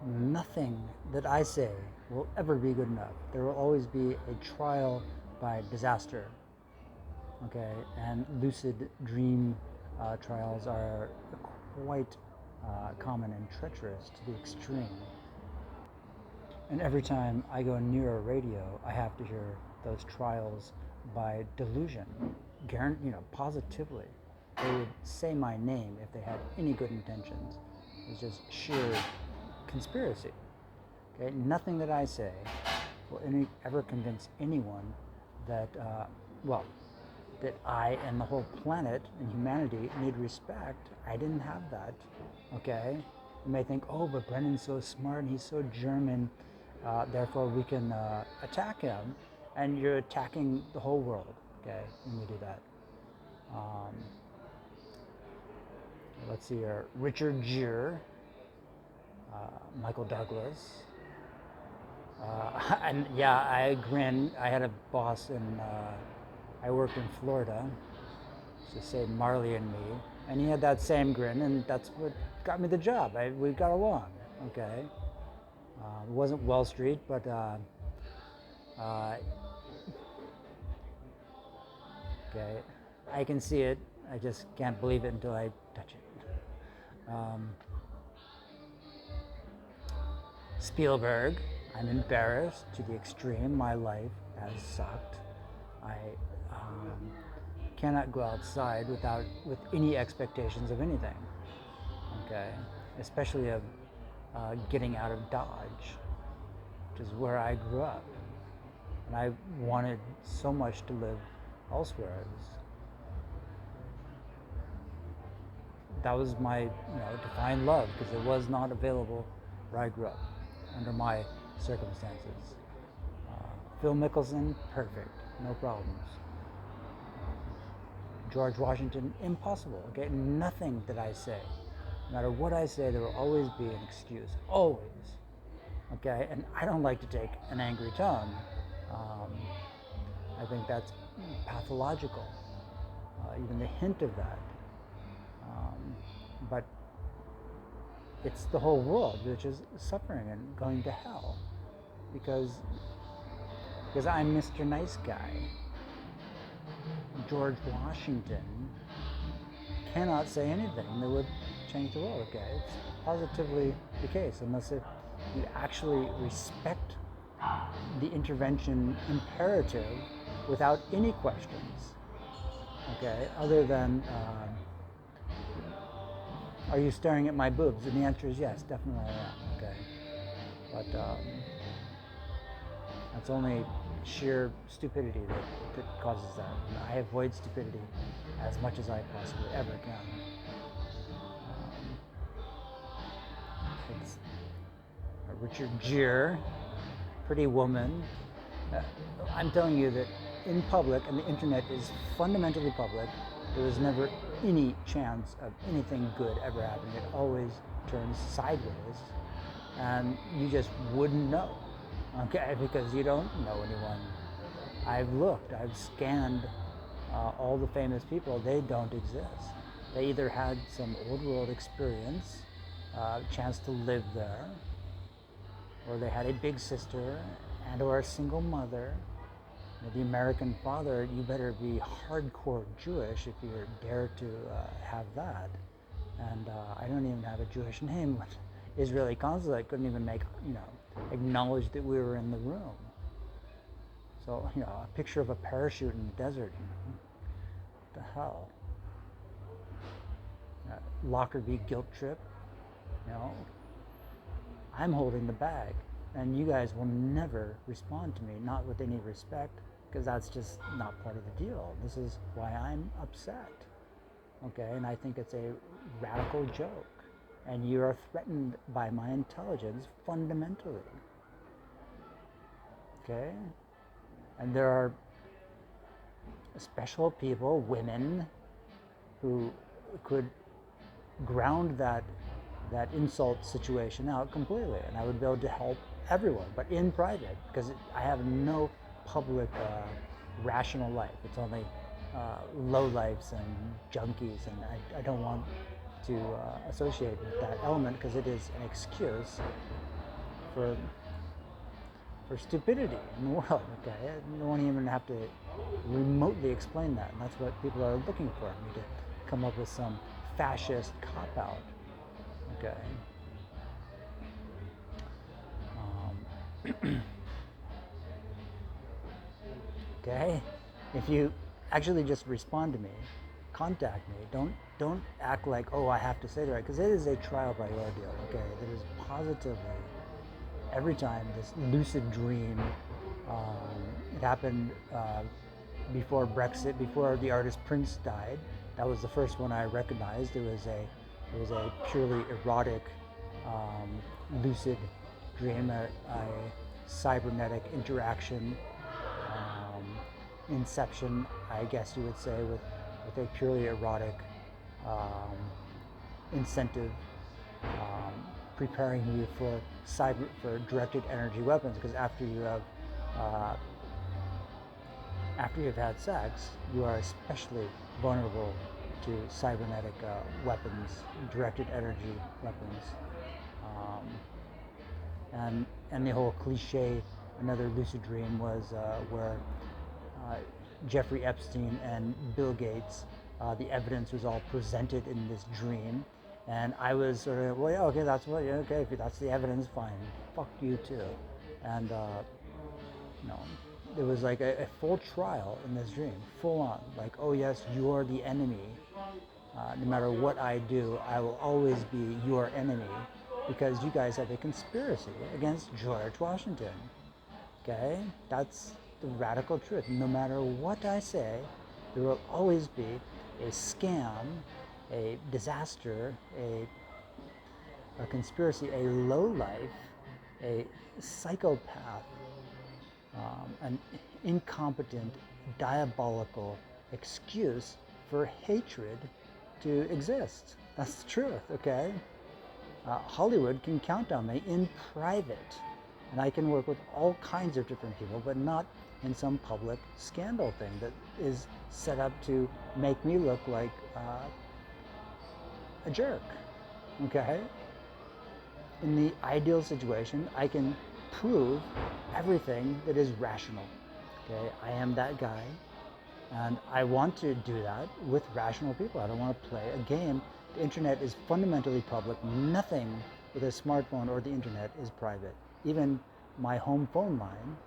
nothing that I say will ever be good enough. There will always be a trial by disaster. Okay, and lucid dream trials are quite common and treacherous to the extreme. And every time I go near a radio, I have to hear those trials by delusion, positively. They would say my name if they had any good intentions. It's just sheer conspiracy. Okay, nothing that I say will ever convince anyone that, that I and the whole planet and humanity need respect. I didn't have that. Okay, you may think, oh, but Brennan's so smart and he's so German, therefore we can attack him, and you're attacking the whole world. Okay, when you do that. Let's see here, Richard Gere, Michael Douglas, and yeah, I grin. I had a boss I worked in Florida, to say Marley and me, and he had that same grin, and that's what got me the job. We got along, okay? It wasn't Wall Street, but okay, I can see it. I just can't believe it until I touch it. Spielberg, I'm embarrassed to the extreme. My life has sucked. I cannot go outside with any expectations of anything. Okay, especially of getting out of Dodge, which is where I grew up, and I wanted so much to live elsewhere. That was my defined love, because it was not available where I grew up under my circumstances. Phil Mickelson, perfect, no problems. George Washington, impossible. Okay, nothing that I say, no matter what I say, there will always be an excuse, always. Okay, and I don't like to take an angry tone. I think that's pathological, even the hint of that. But it's the whole world which is suffering and going to hell because I'm Mr. Nice Guy. George Washington cannot say anything that would change the world. Okay, it's positively the case, unless you actually respect the intervention imperative without any questions. Okay, other than are you staring at my boobs? And the answer is yes, definitely I am. Okay, but that's only sheer stupidity that causes that. And I avoid stupidity as much as I possibly ever can. It's Richard Gere, Pretty Woman. I'm telling you that in public, and the internet is fundamentally public, there was never any chance of anything good ever happening. It always turns sideways, and you just wouldn't know, okay, because you don't know anyone. I've looked, I've scanned all the famous people. They don't exist. They either had some old world experience, chance to live there, or they had a big sister and or a single mother. The American father, you better be hardcore Jewish if you dare to have that. And I don't even have a Jewish name. Israeli consulate couldn't even acknowledge that we were in the room. So, a picture of a parachute in the desert. What the hell? Lockerbie guilt trip. I'm holding the bag. And you guys will never respond to me, not with any respect, because that's just not part of the deal. This is why I'm upset, okay? And I think it's a radical joke. And you are threatened by my intelligence fundamentally, okay? And there are special people, women, who could ground that insult situation out completely, and I would be able to help everyone, but in private, because I have no public rational life. It's only lowlifes and junkies, and I don't want to associate with that element, because it is an excuse for stupidity in the world. Okay, no one even have to remotely explain that, and that's what people are looking for. Me to come up with some fascist cop out. Okay. Okay, if you actually just respond to me, contact me. Don't act like, oh, I have to say the right, because it is a trial by ordeal. Okay, there is positively every time this lucid dream. It happened before Brexit, before the artist Prince died. That was the first one I recognized. It was a purely erotic, lucid dream, a cybernetic interaction, inception, I guess you would say, with a purely erotic incentive, preparing you for directed energy weapons. Because after you've had sex, you are especially vulnerable to cybernetic weapons, directed energy weapons, and the whole cliche. Another lucid dream was where Jeffrey Epstein and Bill Gates, the evidence was all presented in this dream, and I was sort of, well, yeah, okay, that's what, yeah, okay, if that's the evidence, fine, fuck you too. And there was like a full trial in this dream, full on, like, oh yes, you're the enemy. No matter what I do, I will always be your enemy, because you guys have a conspiracy against George Washington. Okay, that's the radical truth. No matter what I say, there will always be a scam, a disaster, a conspiracy, a lowlife, a psychopath, an incompetent, diabolical excuse for hatred to exist. That's the truth, okay? Hollywood can count on me in private, and I can work with all kinds of different people, but not in some public scandal thing that is set up to make me look like a jerk, okay? In the ideal situation, I can prove everything that is rational, okay? I am that guy, and I want to do that with rational people. I don't want to play a game. The internet is fundamentally public. Nothing with a smartphone or the internet is private. Even my home phone line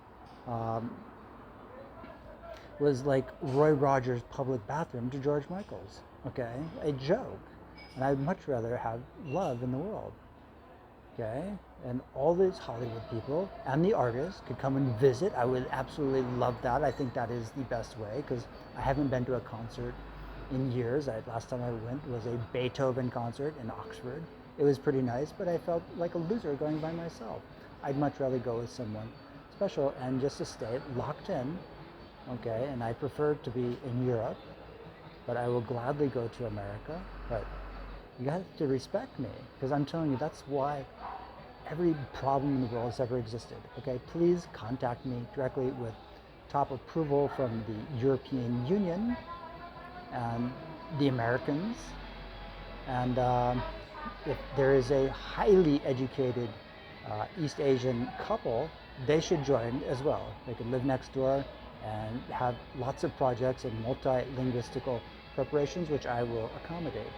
was like Roy Rogers' public bathroom to George Michael's, okay? A joke. And I'd much rather have love in the world, okay? And all these Hollywood people and the artists could come and visit. I would absolutely love that. I think that is the best way, because I haven't been to a concert in years. Last time I went was a Beethoven concert in Oxford. It was pretty nice, but I felt like a loser going by myself. I'd much rather go with someone special and just to stay locked in, okay? And I prefer to be in Europe, but I will gladly go to America. But you have to respect me, because I'm telling you, that's why every problem in the world has ever existed, okay? Please contact me directly with top approval from the European Union and the Americans. And if there is a highly educated East Asian couple, they should join as well. They could live next door and have lots of projects and multilinguistical preparations, which I will accommodate.